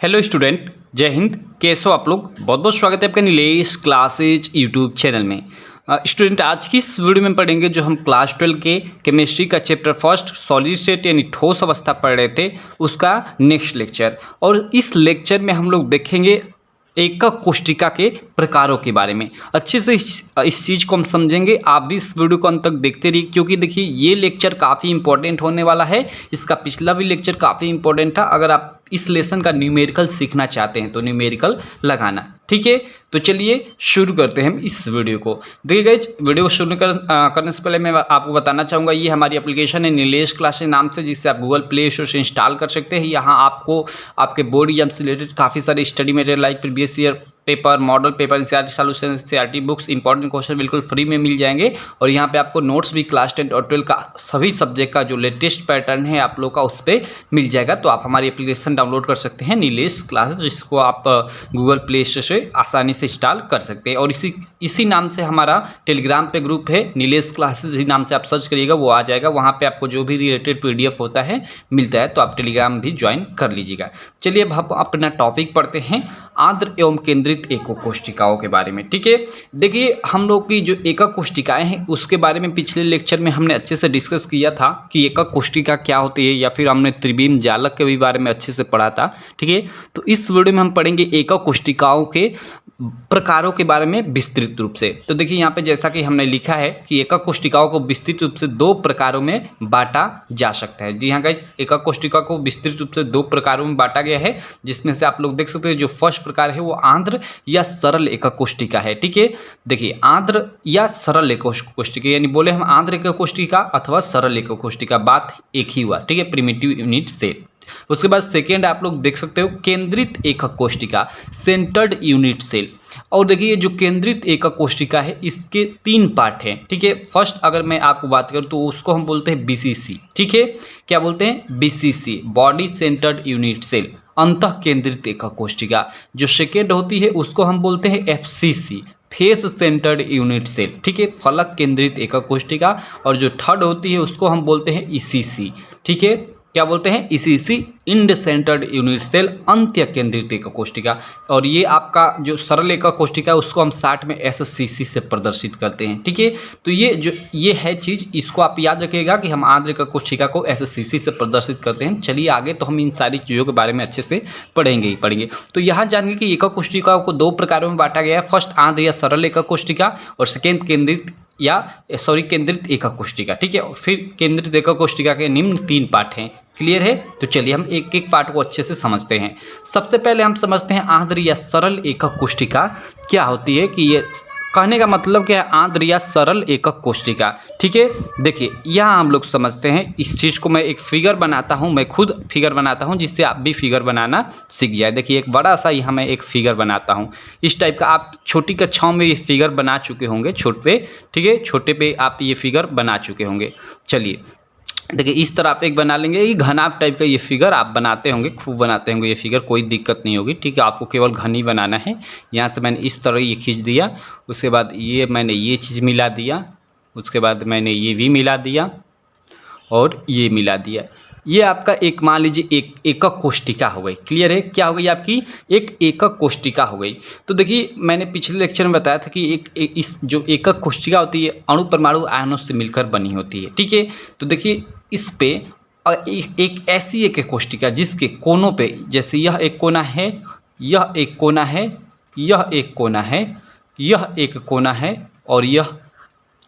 Hello student, जय हिंद। कैसे हो आप लोग? बहुत बहुत स्वागत है आपका नीलेश क्लासेज यूट्यूब चैनल में। स्टूडेंट, आज की इस वीडियो में पढ़ेंगे जो हम क्लास 12 के केमिस्ट्री का चैप्टर फर्स्ट सॉलिड स्टेट यानी ठोस अवस्था पढ़ रहे थे, उसका नेक्स्ट लेक्चर। और इस लेक्चर में हम लोग देखेंगे एकक कोष्टिका के प्रकारों के बारे में। अच्छे से इस चीज़ को हम समझेंगे। आप भी इस वीडियो को अंत तक देखते रहिए, क्योंकि देखिए ये लेक्चर काफ़ी इंपॉर्टेंट होने वाला है। इसका पिछला भी लेक्चर काफ़ी इंपॉर्टेंट था। अगर आप इस लेसन का न्यूमेरिकल सीखना चाहते हैं तो न्यूमेरिकल लगाना, ठीक है। तो चलिए शुरू करते हैं हम इस वीडियो को। देखिए गाइज, वीडियो को शुरू करने से पहले मैं आपको बताना चाहूँगा, ये हमारी एप्लीकेशन है नीलेश क्लासेज नाम से, जिससे आप गूगल प्ले स्टोर से इंस्टॉल कर सकते हैं। यहाँ आपको आपके बोर्ड एग्जाम से रिलेटेड काफ़ी सारे study material like previous year paper, model paper, NCERT solution, NCERT books, important question बिल्कुल फ्री में मिल जाएंगे। और यहाँ पे आपको नोट्स भी क्लास 10 और 12 का सभी सब्जेक्ट का जो लेटेस्ट पैटर्न है आप लोग का उस पर मिल जाएगा। तो आप हमारी एप्लीकेशन डाउनलोड कर सकते हैं नीलेश क्लासेस, जिसको आप गूगल प्ले स्टोर से आसानी से इंस्टॉल कर सकते हैं। और इसी नाम से हमारा टेलीग्राम पे ग्रुप है नीलेश क्लासेस, इसी नाम से आप सर्च करिएगा, वो आ जाएगा। वहाँ पे आपको जो भी रिलेटेड PDF होता है मिलता है, तो आप टेलीग्राम भी ज्वाइन कर लीजिएगा। चलिए अब हम अपना टॉपिक पढ़ते हैं, आर्द्र एवं केंद्रित एकक कोष्टिकाओं के बारे में। ठीक है, देखिए हम लोग की जो एकक कोष्टिकाएं हैं उसके बारे में पिछले लेक्चर में हमने अच्छे से डिस्कस किया था कि एकक कोष्टिका क्या होती है, या फिर हमने त्रिविम जालक के भी बारे में अच्छे से पढ़ा था। ठीक है, तो इस वीडियो में हम पढ़ेंगे एकक कोष्टिकाओं के प्रकारों के बारे में विस्तृत रूप से। तो देखिए यहाँ पे जैसा कि हमने लिखा है कि एकक कोष्टिकाओं को विस्तृत रूप से दो प्रकारों में बांटा जा सकता है। जी हाँ गाइज, एकक कोष्टिका को विस्तृत रूप से दो प्रकारों में बांटा गया है, जिसमें से आप लोग देख सकते हैं जो फर्स्ट प्रकार है वो आंध्र या सरल एकक कोष्टिका है। ठीक है, देखिए आंध्र या सरल एकक कोष्टिका, यानी बोले हम आंध्र एकक कोष्टिका अथवा सरल एकक कोष्टिका, बात एक ही हुआ। ठीक है, प्रिमिटिव यूनिट सेल। उसके बाद सेकेंड आप लोग देख सकते हो केंद्रित एकक कोष्टिका, सेंटर्ड यूनिट सेल। और देखिए जो केंद्रित एकक कोष्टिका है इसके तीन पार्ट हैं। ठीक है, फर्स्ट अगर मैं आपको बात करूं तो उसको हम बोलते हैं BCC। ठीक है, क्या बोलते हैं? BCC, body centred unit cell, अंतः केंद्रित एकक कोष्टिका। जो सेकेंड होती है उसको हम बोलते हैं FCC, face centred unit cell. ठीक है, फलक केंद्रित एकक कोष्टिका। और जो थर्ड होती है उसको हम बोलते हैं ECC। ठीक है, क्या बोलते हैं? ECC, end centred unit cell, अंत्य केंद्रित एकक कोष्टिका। और ये आपका जो सरल एकक कोष्टिका है उसको हम 60 में SCC से प्रदर्शित करते हैं। ठीक है, तो ये है चीज़, इसको आप याद रखिएगा कि हम आंध्र एकक कोष्टिका को SCC से प्रदर्शित करते हैं। चलिए आगे तो हम इन सारी चीज़ों के बारे में अच्छे से पढ़ेंगे। तो यहाँ जानेंगे कि एकक कोष्टिकाओं को दो प्रकारों में बांटा गया है, फर्स्ट आंध्र या सरल एकक कोष्टिका, और सेकेंड केंद्रित एकक कोष्टिका। ठीक है, और फिर केंद्रित एकक कोष्टिका के निम्न तीन पार्ट हैं। क्लियर है? तो चलिए हम एक एक पार्ट को अच्छे से समझते हैं। सबसे पहले हम समझते हैं आंध्र या सरल एकक कोष्टिका क्या होती है, कि ये कहने का मतलब क्या है, आंध्र या सरल एकक कोष्टिका। ठीक है, देखिए यहाँ हम लोग समझते हैं इस चीज़ को। मैं एक फिगर बनाता हूँ, मैं खुद फिगर बनाता हूँ, जिससे आप भी फिगर बनाना सीख जाए। देखिए एक बड़ा सा यहाँ मैं एक फिगर बनाता हूँ इस टाइप का। आप छोटी कक्षाओं में ये फिगर बना चुके होंगे, छोटे। ठीक है, छोटे पे आप ये फिगर बना चुके होंगे। चलिए देखिए इस तरह आप एक बना लेंगे, ये घनाभ टाइप का ये फिगर आप बनाते होंगे, खूब बनाते होंगे ये फिगर, कोई दिक्कत नहीं होगी। ठीक है, आपको केवल घन ही बनाना है। यहाँ से मैंने इस तरह ये खींच दिया, उसके बाद ये मैंने ये चीज़ मिला दिया, उसके बाद मैंने ये भी मिला दिया और ये मिला दिया। ये आपका एक मान लीजिए एक एकक कोष्टिका हो गई। क्लियर है? क्या हो गई आपकी? एक एकक कोष्टिका हो गई। तो देखिए मैंने पिछले लेक्चर में बताया था कि इस जो एकक कोष्टिका होती है अणु परमाणु आयनों से मिलकर बनी होती है। ठीक है, तो देखिए इस पे एक ऐसी एकक कोष्टिका जिसके कोनों पे, जैसे यह एक कोना है, यह एक कोना है, यह एक कोना है, यह एक कोना है और यह,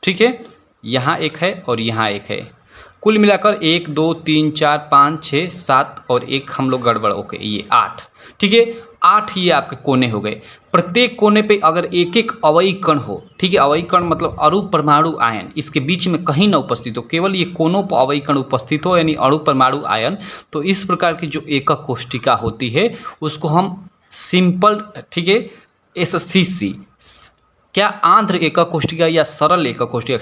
ठीक है, यहाँ एक है और यहाँ एक है। कुल मिलाकर 1 2 3 4 5 6 7 और एक हम लोग गड़बड़, ओके, ये 8। ठीक है, 8 ये आपके कोने हो गए। प्रत्येक कोने पे अगर एक एक अवयवी कण हो, ठीक है, अवयवी कण मतलब अणु परमाणु आयन इसके बीच में कहीं ना उपस्थित हो, केवल ये कोनों पर अवयवी कण उपस्थित हो, यानी अणु परमाणु आयन, तो इस प्रकार की जो एकक कोष्टिका होती है उसको हम सिंपल, ठीक है, SCC, क्या आंध्र एकक कोष्टिका या सरल एकक कोष्टिका,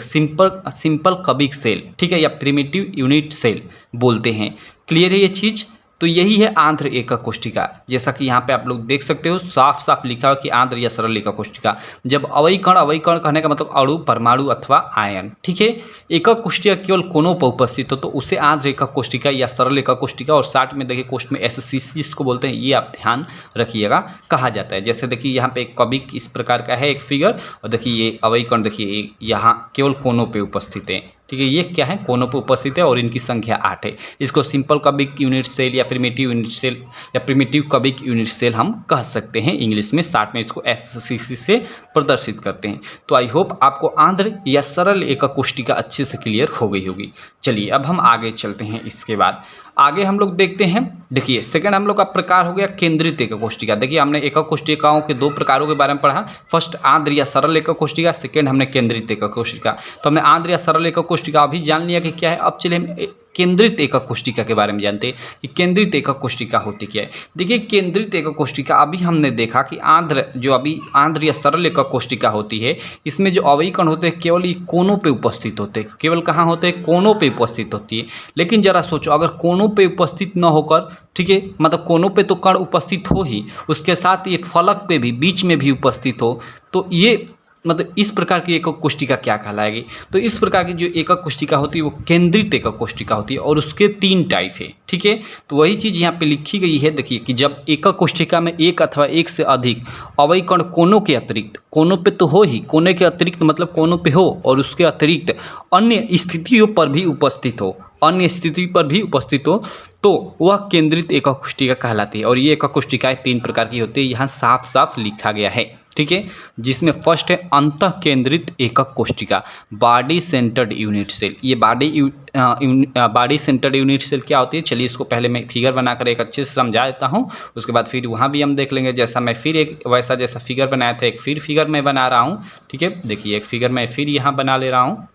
सिंपल कबिक सेल, ठीक है, या प्रिमिटिव यूनिट सेल बोलते हैं। क्लियर है ये चीज़? तो यही है आंध्र एकक कोशिका। जैसा कि यहाँ पे आप लोग देख सकते हो साफ साफ लिखा हो कि आंध्र या सरल एकक कोशिका। जब अवयवी कण कहने का मतलब अणु, परमाणु अथवा आयन, ठीक है, एकक कोशिका केवल कोनों पर उपस्थित हो तो उसे आंध्र एकक कोशिका या सरल एकक कोशिका, और 60 में देखिए क्वेश्चन में SCC जिसको बोलते हैं ये आप ध्यान रखिएगा, कहा जाता है। जैसे देखिए यहाँ पे एक कबिक इस प्रकार का है एक फिगर, और देखिए ये अवयवी कण देखिए यहाँ केवल कोनों पे उपस्थित है, ठीक है, ये क्या है, कोनों पर उपस्थित है और इनकी संख्या 8 है। इसको सिंपल कबिक यूनिट सेल या प्रिमिटिव यूनिट सेल या प्रिमिटिव कबिक यूनिट सेल हम कह सकते हैं इंग्लिश में। 60 में इसको SCC से प्रदर्शित करते हैं। तो आई होप आपको आंध्र या सरल एकक कोशिका अच्छे से क्लियर हो गई होगी। चलिए अब हम आगे चलते हैं। इसके बाद आगे हम लोग देखते हैं, देखिए सेकंड हम लोग का प्रकार हो गया केंद्रित एकक कोशिका। देखिए हमने एकक कोशिकाओं के 2 प्रकारों के बारे में पढ़ा, फर्स्ट आंध्र या सरल एकक कोशिका, सेकंड हमने केंद्रित एकक कोशिका। तो हमने आंध्र या सरल एकक कोशिका अभी जान लिया कि क्या है। अब चलिए हम केंद्रित एकक कोशिका के बारे में जानते हैं कि केंद्रित एकक कोशिका होती क्या है। देखिए केंद्रित एकक कोशिका अभी हमने देखा कि आंध्र या सरल एकक कोशिका होती है, इसमें जो अवयवी कण होते हैं केवल ये कोनों पे उपस्थित होते हैं। केवल कहाँ होते हैं, कोनों पे उपस्थित होती है। लेकिन जरा सोचो अगर कोनों पे उपस्थित न होकर, ठीक है, मतलब कोनों पे तो कण उपस्थित हो ही, उसके साथ ये फलक पे भी बीच में भी उपस्थित हो, तो ये मतलब इस प्रकार की एकक कोशिका क्या कहलाएगी। तो इस प्रकार की जो एकक कोशिका होती है वो केंद्रित एकक कोशिका होती है, और उसके 3 टाइप है, ठीक है। तो वही चीज़ यहाँ पे लिखी गई है, देखिए कि जब एकक कोशिका में एक अथवा एक से अधिक अवयवी कण कोनों के अतिरिक्त, कोनों पे तो हो ही, कोने के अतिरिक्त मतलब कोनों पे हो और उसके अतिरिक्त अन्य स्थितियों पर भी उपस्थित हो, अन्य स्थिति पर भी उपस्थित हो, तो वह केंद्रित एकक कोशिका कहलाती है। और ये एकक कोशिकाएं 3 प्रकार की होती है, यहाँ साफ साफ लिखा गया है, ठीक है। जिसमें फर्स्ट है अंतः केंद्रित एकक कोशिका, बॉडी सेंटर्ड यूनिट सेल। ये बॉडी सेंटर्ड यूनिट सेल क्या होती है, चलिए इसको पहले मैं फिगर बनाकर एक अच्छे से समझा देता हूँ, उसके बाद फिर वहाँ भी हम देख लेंगे। जैसा मैं फिर एक वैसा जैसा फिगर बनाया था, एक फिर फिगर मैं बना रहा हूँ, ठीक है। देखिए एक फिगर मैं फिर यहाँ बना ले रहा हूँ,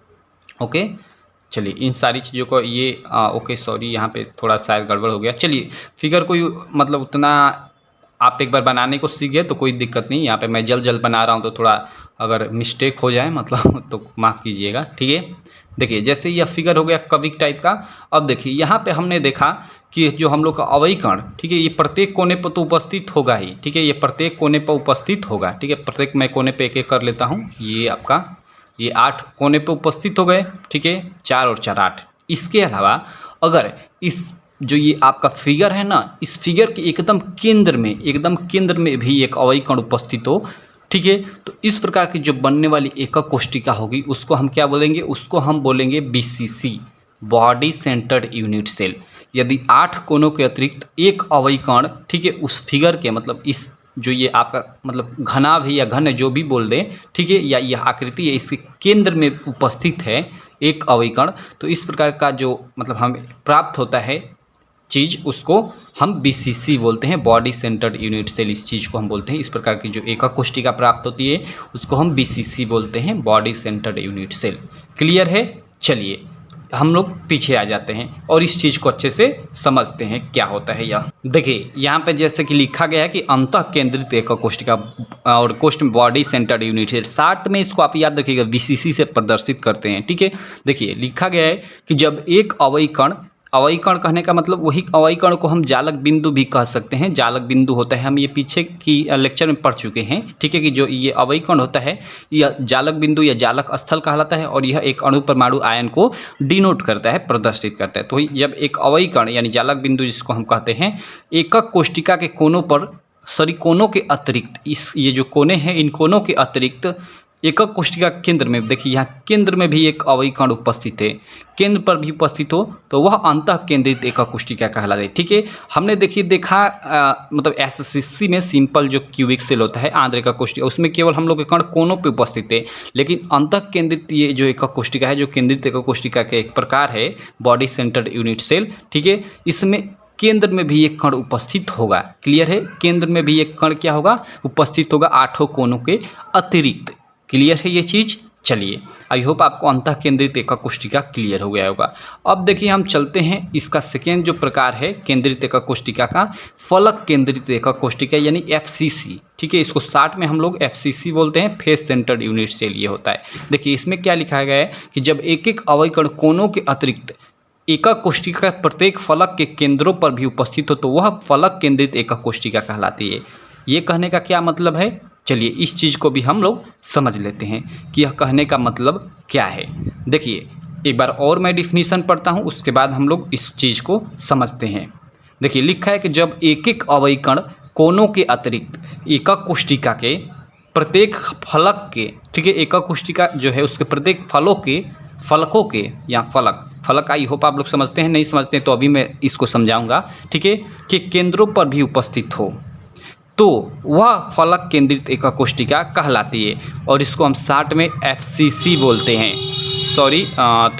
ओके। चलिए इन सारी चीज़ों को ये ओके सॉरी यहाँ पे थोड़ा शायद गड़बड़ हो गया। चलिए फिगर कोई मतलब उतना आप एक बार बनाने को सीख गए तो कोई दिक्कत नहीं। यहाँ पे मैं जल्द बना रहा हूँ तो थोड़ा अगर मिस्टेक हो जाए मतलब तो माफ़ कीजिएगा, ठीक है। देखिए जैसे यह फिगर हो गया कविक टाइप का। अब देखिए यहाँ पे हमने देखा कि जो हम लोग का अवयवी कण, ठीक है, ये प्रत्येक कोने पर तो उपस्थित होगा ही, ठीक है, ये प्रत्येक कोने पर उपस्थित होगा, ठीक है। प्रत्येक मैं कोने पे एक एक कर लेता हूँ। ये आपका ये 8 कोने पे उपस्थित हो गए, ठीक है, 4 और 4 8। इसके अलावा अगर इस जो ये आपका फिगर है ना, इस फिगर के एकदम केंद्र में भी एक अवयवी कण उपस्थित हो, ठीक है, तो इस प्रकार की जो बनने वाली एकक कोशिका होगी उसको हम क्या बोलेंगे, उसको हम बोलेंगे BCC, body centred unit cell. यदि 8 कोनों के अतिरिक्त एक अवयवी कण, ठीक है, उस फिगर के मतलब इस जो ये आपका मतलब घनाभ है या घन है जो भी बोल दें, ठीक है, या यह आकृति है, इसके केंद्र में उपस्थित है एक अवयवी कण, तो इस प्रकार का जो मतलब हमें प्राप्त होता है चीज़ उसको हम BCC बोलते हैं, बॉडी सेंटर्ड यूनिट सेल। इस चीज़ को हम बोलते हैं, इस प्रकार की जो एकक कोशिका प्राप्त होती है उसको हम BCC बोलते हैं, body centred unit cell. Clear है। चलिए हम लोग पीछे आ जाते हैं और इस चीज़ को अच्छे से समझते हैं क्या होता है यह। देखिए यहाँ पे जैसे कि लिखा गया है कि अंतः केंद्रित एकक कोशिका और कोष्ठ में बॉडी सेंटर्ड यूनिट सेल। 60 में इसको आप याद रखिएगा BCC से प्रदर्शित करते हैं, ठीक है। देखिए लिखा गया है कि जब एक अवयवी कण कहने का मतलब वही अवयवी कण को हम जालक बिंदु भी कह सकते हैं। जालक बिंदु होता है, हम ये पीछे की लेक्चर में पढ़ चुके हैं, ठीक है, कि जो ये अवयवी कण होता है यह जालक बिंदु या जालक स्थल कहलाता है और यह एक अणु परमाणु आयन को डिनोट करता है, प्रदर्शित करता है। तो जब एक अवयवी कण यानी जालक बिंदु जिसको हम कहते हैं एकक कोशिका के कोनों पर कोनों के अतिरिक्त, इस ये जो कोने हैं इन कोनों के अतिरिक्त एकक कोशिका केंद्र में, देखिए यहाँ केंद्र में भी एक अवयवी कण उपस्थित है, केंद्र पर भी उपस्थित हो तो वह अंतः केंद्रित एकक कोशिका कहलाती है, ठीक है। हमने देखा मतलब SCC में सिंपल जो क्यूबिक सेल होता है आंध्र एकक कोशिका, उसमें केवल हम लोग के कण कोनों पे उपस्थित है, लेकिन अंतः केंद्रित ये जो एकक कोशिका है जो केंद्रित एकक कोशिका के एक प्रकार है बॉडी सेंटर्ड यूनिट सेल, ठीक है, इसमें केंद्र में भी एक कण उपस्थित होगा। क्लियर है। केंद्र में भी एक कण क्या होगा, उपस्थित होगा 8 कोनों के अतिरिक्त। क्लियर है ये चीज़। चलिए आई होप आपको अंतः केंद्रित एकक कोशिका क्लियर हो गया होगा। अब देखिए हम चलते हैं इसका सेकेंड जो प्रकार है केंद्रित एकक कोशिका का, फलक केंद्रित एकक कोशिका यानी FCC, ठीक है। इसको 60 में हम लोग FCC बोलते हैं, फेस सेंटर्ड यूनिट सेल ये होता है। देखिए इसमें क्या लिखा गया है कि जब एक एक अवयवी कण कोनों के अतिरिक्त एकक कोष्ठिका प्रत्येक फलक के केंद्रों पर भी उपस्थित हो तो वह फलक केंद्रित एकक कोष्ठिका कहलाती है। ये कहने का क्या मतलब है, चलिए इस चीज़ को भी हम लोग समझ लेते हैं कि यह कहने का मतलब क्या है। देखिए एक बार और मैं डिफिनीशन पढ़ता हूँ, उसके बाद हम लोग इस चीज़ को समझते हैं। देखिए लिखा है कि जब एक एक अवयवी कण कोनों के अतिरिक्त एकक कोष्ठिका के प्रत्येक फलक के, ठीक है, एकक कोष्ठिका जो है उसके प्रत्येक फलकों के या फलक आई होप आप लोग समझते हैं, नहीं समझते हैं तो अभी मैं इसको समझाऊंगा, ठीक है, कि केंद्रों पर भी उपस्थित हो तो वह फलक केंद्रित एकक कोष्ठिका कहलाती है। और इसको हम शार्ट में FCC बोलते हैं। सॉरी,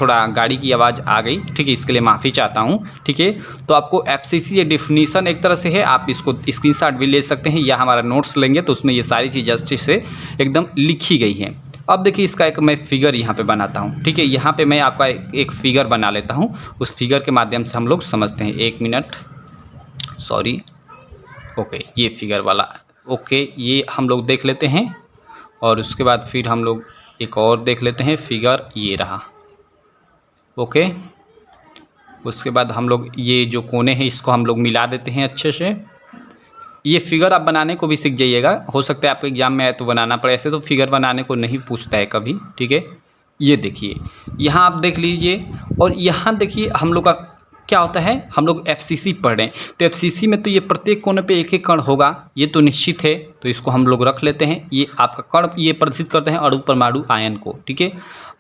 थोड़ा गाड़ी की आवाज़ आ गई, ठीक है, इसके लिए माफ़ी चाहता हूँ, ठीक है। तो आपको FCC ये डिफिनीशन एक तरह से है, आप इसको स्क्रीनशॉट भी ले सकते हैं या हमारा नोट्स लेंगे तो उसमें ये सारी चीज़ अच्छे से एकदम लिखी गई हैं। अब देखिए इसका एक मैं फिगर यहाँ पे बनाता हूँ, ठीक है, यहाँ पे मैं आपका एक फिगर बना लेता हूँ, उस फिगर के माध्यम से हम लोग समझते हैं। 1 मिनट, सॉरी, ओके, ये फिगर वाला, ओके, ये हम लोग देख लेते हैं और उसके बाद फिर हम लोग एक और देख लेते हैं फिगर, ये रहा, ओके। उसके बाद हम लोग ये जो कोने हैं इसको हम लोग मिला देते हैं अच्छे से। ये फिगर आप बनाने को भी सीख जाइएगा, हो सकता है आपके एग्जाम में आए तो बनाना पड़े, ऐसे तो फिगर बनाने को नहीं पूछता है कभी, ठीक है। ये देखिए यहाँ आप देख लीजिए और यहाँ देखिए हम लोग का क्या होता है, हम लोग FCC पढ़ रहे हैं तो FCC में तो ये प्रत्येक कोने पे एक एक कण होगा, ये तो निश्चित है, तो इसको हम लोग रख लेते हैं। ये आपका कण ये प्रदर्शित करते हैं अणु परमाणु आयन को, ठीक है।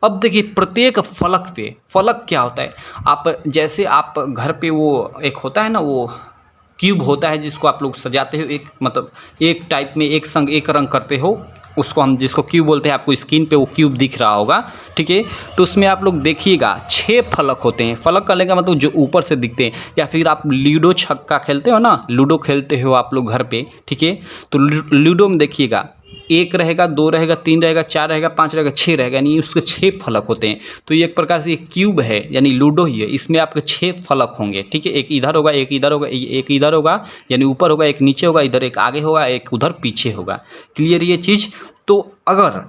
अब देखिए प्रत्येक फलक पे, फलक क्या होता है, आप जैसे आप घर पे वो एक होता है ना, वो क्यूब होता है जिसको आप लोग सजाते हो, एक मतलब एक टाइप में एक संग एक रंग करते हो, उसको हम जिसको क्यूब बोलते हैं, आपको स्क्रीन पे वो क्यूब दिख रहा होगा, ठीक है। तो उसमें आप लोग देखिएगा 6 फलक होते हैं। फलक करने का मतलब जो ऊपर से दिखते हैं, या फिर आप लूडो छक्का खेलते हो ना, लूडो खेलते हो आप लोग घर पे, ठीक है, तो लूडो में देखिएगा 1 रहेगा, 2 रहेगा, 3 रहेगा, 4 रहेगा, 5 रहेगा, 6 रहेगा, यानी उसके 6 फलक होते हैं। तो ये एक प्रकार से एक क्यूब है, यानी लूडो ही है, इसमें आपके 6 फलक होंगे, ठीक है। एक इधर होगा, एक इधर होगा, एक इधर होगा, यानी ऊपर होगा, एक नीचे होगा, इधर एक आगे होगा, एक उधर पीछे होगा। क्लियर ये चीज़। तो अगर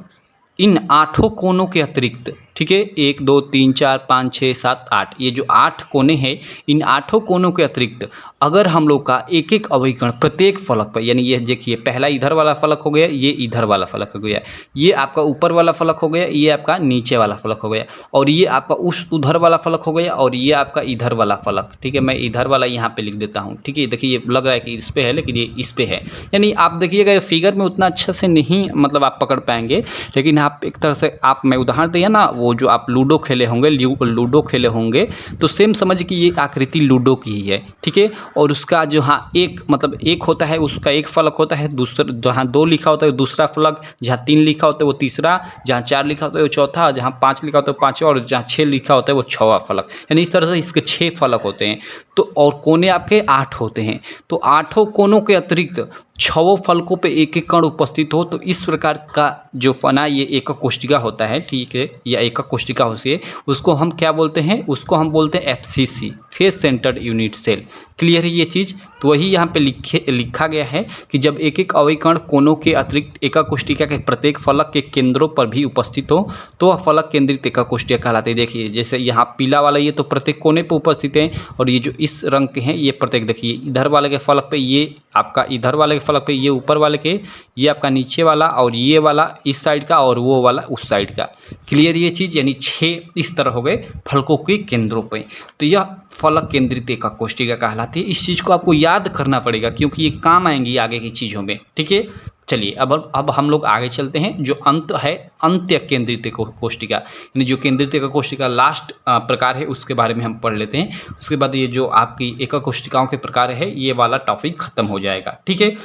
इन 8 कोनों के अतिरिक्त, ठीक है, 1 2 3 4 5 6 7 8, ये जो 8 कोने हैं, इन 8 कोनों के अतिरिक्त अगर हम लोग का एक एक अवयवी कण प्रत्येक फलक पर, यानी ये देखिए पहला इधर वाला फलक हो गया, ये इधर वाला फलक हो गया, ये आपका ऊपर वाला फलक हो गया, ये आपका नीचे वाला फलक हो गया, और ये आपका उस उधर वाला फलक हो गया, और ये आपका इधर वाला फलक, ठीक है। मैं इधर वाला यहाँ पे लिख देता हूँ, ठीक है। देखिए ये लग रहा है कि इस पे है, लेकिन ये इस पे है, यानी आप देखिएगा फिगर में उतना अच्छा से नहीं मतलब आप पकड़ पाएंगे, लेकिन आप एक तरह से आप, मैं उदाहरण दिया ना, वो जो आप लूडो खेले होंगे तो सेम समझ कि ये आकृति लूडो की ही है, ठीक है। और उसका जो हाँ एक मतलब एक होता है, उसका एक फलक होता है, दूसरा जहाँ 2 लिखा होता है दूसरा फलक, जहाँ 3 लिखा होता है वो तीसरा, जहाँ 4 लिखा होता है वो चौथा, जहाँ 5 लिखा होता है 5वां, और जहाँ 6 लिखा होता है वो 6वां फलक, यानी इस तरह से इसके 6 फलक होते हैं। तो और कोने आपके 8 होते हैं, तो 8 कोनों के अतिरिक्त 6 फलकों पे एक एक कण उपस्थित हो, तो इस प्रकार का जो फना ये एकक कोष्ठिका होता है, ठीक है, या एकक कोष्ठिका होती है, उसको हम क्या बोलते हैं, उसको हम बोलते हैं FCC, face centred unit cell. Clear है ये चीज़। तो वही यहाँ पे लिखा गया है कि जब एक एक अवयवी कण कोनों के अतिरिक्त एकक कोष्ठिका के प्रत्येक फलक के केंद्रों पर भी उपस्थित हो तो वह फलक केंद्रित एकक कोष्ठिका कहलाते हैं। देखिए जैसे यहाँ पीला वाला ये तो प्रत्येक कोने पर उपस्थित है, और ये जो इस रंग के हैं ये प्रत्येक, देखिए इधर वाले के फलक पे, ये आपका इधर वाले के फलक पे, ये ऊपर वाले के, ये आपका नीचे वाला, और ये वाला इस साइड का, और वो वाला उस साइड का। क्लियर ये चीज़, यानी 6 इस तरह हो गए फलकों के केंद्रों पे, तो यह फलक केंद्रित एकक कोष्ठिका कहलाती है। इस चीज़ को आपको याद करना पड़ेगा क्योंकि ये काम आएंगी आगे की चीज़ों में, ठीक है। चलिए अब हम लोग आगे चलते हैं। जो अंत है अंत्य केंद्रित एकक कोष्ठिका, यानी जो केंद्रित एकक कोष्ठिका लास्ट प्रकार है उसके बारे में हम पढ़ लेते हैं। उसके बाद ये जो आपकी एकक कोष्ठिकाओं के प्रकार है ये वाला टॉपिक खत्म हो जाएगा, ठीक है।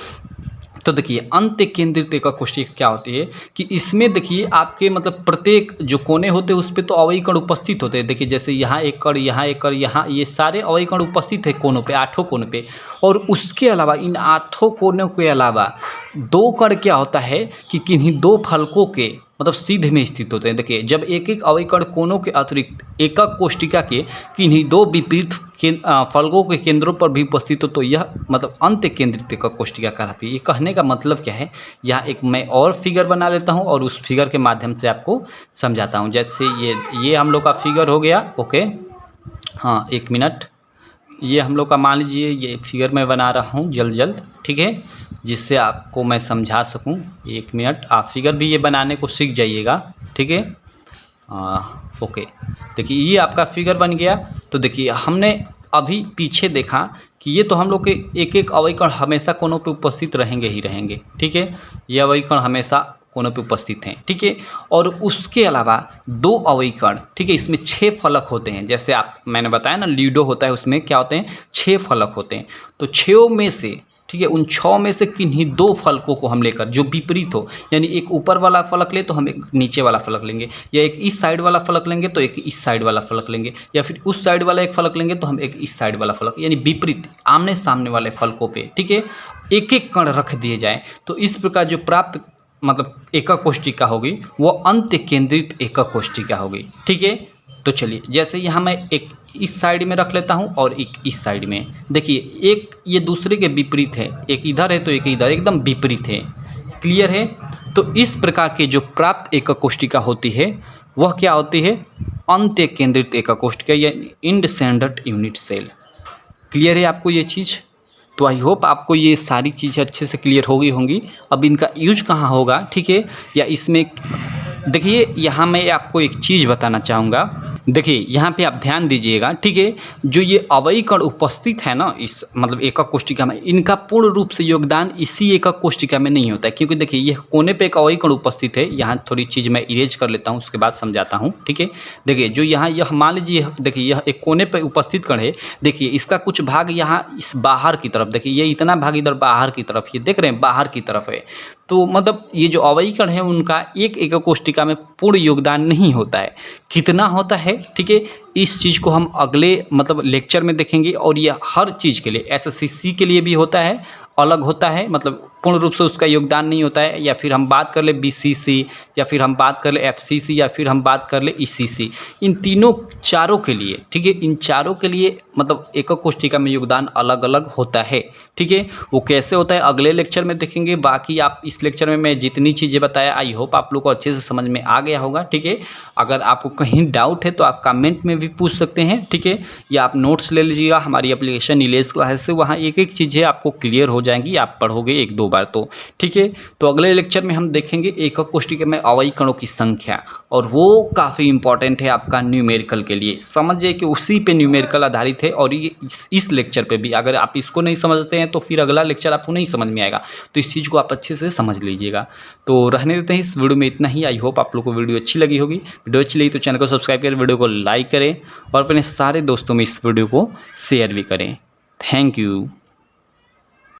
तो देखिए अंत्य केंद्रित एकक कोष्ठिका क्या होती है कि इसमें देखिए आपके मतलब प्रत्येक जो कोने होते हैं उस पर तो अवयवी कण उपस्थित होते हैं। देखिए जैसे यहाँ एक कण, यहाँ एक कण, यहाँ ये सारे अवयवी कण उपस्थित है कोनों पे, 8 कोने पे। और उसके अलावा इन 8 कोनों के अलावा 2 कण क्या होता है कि किन्हीं 2 फलकों के मतलब सीधे में स्थित होते हैं। देखिए जब एक एक अवयवी कण कोनों के अतिरिक्त एकक कोष्ठिका के किन्हीं 2 विपरीत फलकों के केंद्रों पर भी उपस्थित हो तो यह मतलब अंत्य केंद्रित एकक कोष्ठिका कहलाती है। ये कहने का मतलब क्या है, यहाँ एक मैं और फिगर बना लेता हूँ और उस फिगर के माध्यम से आपको समझाता हूँ। जैसे ये हम लोग का फिगर हो गया, ओके। हाँ 1 मिनट। ये हम लोग का मान लीजिए ये फिगर मैं बना रहा हूँ जल्द ठीक है, जिससे आपको मैं समझा सकूँ। 1 मिनट आप फिगर भी ये बनाने को सीख जाइएगा, ठीक है। ओके, देखिए ये आपका फिगर बन गया। तो देखिए हमने अभी पीछे देखा कि ये तो हम लोग के एक एक अवयकण हमेशा कोनों पे उपस्थित रहेंगे ही रहेंगे, ठीक है। ये अवयकण हमेशा कोनों पे उपस्थित हैं, ठीक है। और उसके अलावा 2 अवयकण, ठीक है, इसमें 6 फलक होते हैं। जैसे मैंने बताया ना लूडो होता है, उसमें क्या होते हैं 6 फलक होते हैं। तो 6 में से, ठीक है, उन 6 में से किन्हीं 2 फलकों को हम लेकर जो विपरीत हो, यानी एक ऊपर वाला फलक ले तो हम एक नीचे वाला फलक लेंगे, या एक इस साइड वाला फलक लेंगे तो एक इस साइड वाला फलक लेंगे, या फिर उस साइड वाला एक फलक लेंगे तो हम एक इस साइड वाला फलक, यानी विपरीत आमने सामने वाले फलकों पे, ठीक है, एक एक कण रख दिए जाए। तो इस प्रकार जो प्राप्त मतलब एकक कोष्ठिका होगी वो अंत्य केंद्रित एकक कोष्ठिका होगी, ठीक है। तो चलिए जैसे यहाँ मैं एक इस साइड में रख लेता हूँ और एक इस साइड में, देखिए एक ये दूसरे के विपरीत है, एक इधर है तो एक इधर, एकदम विपरीत है, क्लियर है। तो इस प्रकार के जो प्राप्त एकक कोष्ठिका होती है वह क्या होती है, अंत्य केंद्रित एकक कोष्ठिका या इंडसेंडेंट यूनिट सेल। क्लियर है आपको ये चीज़? तो आई होप आपको ये सारी चीज़ें अच्छे से क्लियर हो गई होंगी। अब इनका यूज कहाँ होगा, ठीक है, या इसमें देखिए यहाँ मैं आपको एक चीज़ बताना चाहूँगा। देखिए यहाँ पे आप ध्यान दीजिएगा, ठीक है, जो ये अवयकण उपस्थित है ना इस मतलब एकक कोष्ठिका में, इनका पूर्ण रूप से योगदान इसी एकक कोष्ठिका में नहीं होता है, क्योंकि देखिए ये कोने पे एक अवयकण उपस्थित है। यहाँ थोड़ी चीज़ मैं इरेज कर लेता हूँ, उसके बाद समझाता हूँ, ठीक है। देखिए जो यहाँ यह मान लीजिए, देखिए यह एक कोने पे उपस्थित कण है, देखिए इसका कुछ भाग यहाँ इस बाहर की तरफ, देखिए ये इतना भाग इधर बाहर की तरफ, ये देख रहे हैं बाहर की तरफ है। तो मतलब ये जो अवयकण है उनका एक एकक कोष्ठिका में पूर्ण योगदान नहीं होता है। कितना होता है, ठीक है, इस चीज़ को हम अगले मतलब लेक्चर में देखेंगे। और यह हर चीज़ के लिए एसएससी के लिए भी होता है, अलग होता है, मतलब पूर्ण रूप से उसका योगदान नहीं होता है। या फिर हम बात कर ले बीसीसी, या फिर हम बात कर ले एफसीसी, या फिर हम बात कर ले ईसीसी, इन तीनों चारों के लिए, ठीक है, इन चारों के लिए मतलब एकक कोष्ठिका में योगदान अलग अलग होता है, ठीक है। वो कैसे होता है अगले लेक्चर में देखेंगे। बाकी आप इस लेक्चर में मैं जितनी चीज़ें बताया आई होप आप लोग को अच्छे से समझ में आ गया होगा, ठीक है। अगर आपको कहीं डाउट है तो आप कमेंट में भी पूछ सकते हैं, ठीक है, या आप नोट्स ले लीजिएगा हमारी एप्लीकेशन नीलेज क्लासेस से, वहाँ एक एक चीज़ें आपको क्लियर हो जाएंगी, आप पढ़ोगे 1-2 बार तो, ठीक है। तो अगले लेक्चर में हम देखेंगे एकक कोष्ठिका में अवयकणों की संख्या, और वो काफ़ी इंपॉर्टेंट है आपका न्यूमेरिकल के लिए। समझिए कि उसी पे न्यूमेरिकल आधारित है। और ये इस लेक्चर पे भी अगर आप इसको नहीं समझते हैं तो फिर अगला लेक्चर आपको नहीं समझ में आएगा। तो इस चीज़ को आप अच्छे से समझ लीजिएगा। तो रहने देते हैं इस वीडियो में इतना ही। आई होप आप लोग को वीडियो अच्छी लगी होगी। वीडियो अच्छी लगी तो चैनल को सब्सक्राइब करें, वीडियो को लाइक करें और अपने सारे दोस्तों में इस वीडियो को शेयर भी करें। Thank you.